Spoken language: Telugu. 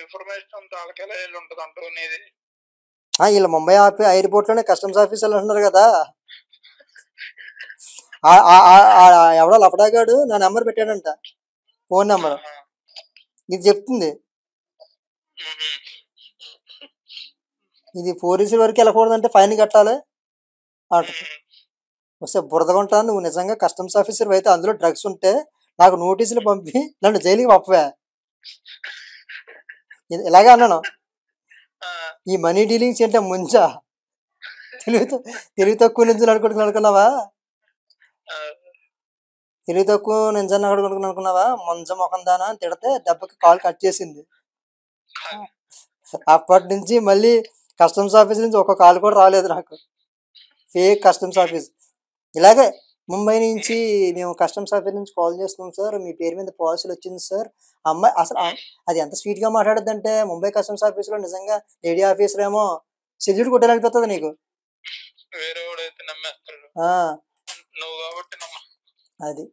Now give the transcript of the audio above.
ఇన్ఫర్మేషన్ అంతా వాళ్ళకెలా వెళ్ళి ఉంటుంది అంటూ నీది. వీళ్ళు ముంబై ఎయిర్పోర్ట్ లోనే కస్టమ్స్ ఆఫీసర్లు అంటున్నారు కదా. ఎవడో లఫడాగాడు నా నెంబర్ పెట్టాడంట, ఫోన్ నెంబర్. ఇది చెప్తుంది, ఇది పోలీసుల వరకు వెళ్ళకూడదంటే ఫైన్ కట్టాలి అంట. వస్తే బురదగా ఉంటాను, నువ్వు నిజంగా కస్టమ్స్ ఆఫీసర్ అయితే అందులో డ్రగ్స్ ఉంటే నాకు నోటీసులు పంపి నన్ను జైలుకి పంపవే. ఇలాగే అన్నాను. ఈ మనీ డీలింగ్స్ ఏంటో ముంచా, తెలివి తక్కువ నుంచి అనుకున్నావా? తెలివి తక్కువ నుంచి అనుకున్నావా? మంచ మొఖం దానా అని తిడితే దెబ్బకి కాల్ కట్ చేసింది. అప్పటి నుంచి మళ్ళీ కస్టమ్స్ ఆఫీస్ నుంచి ఒక కాల్ కూడా రాలేదు నాకు. Fake customs office. ఇలాగే ముంబై నుంచి మేము కస్టమ్స్ ఆఫీస్ నుంచి కాల్ చేస్తున్నాం సార్, మీ పేరు మీద పాలసీలు వచ్చింది సార్. అమ్మాయి అసలు అది ఎంత స్వీట్గా మాట్లాడద్దంటే, ముంబై కస్టమ్స్ ఆఫీస్లో నిజంగా లేడీ ఆఫీసర్ ఏమో సెల్యూట్ కొట్టాలనిపిస్తుంది నీకు. అది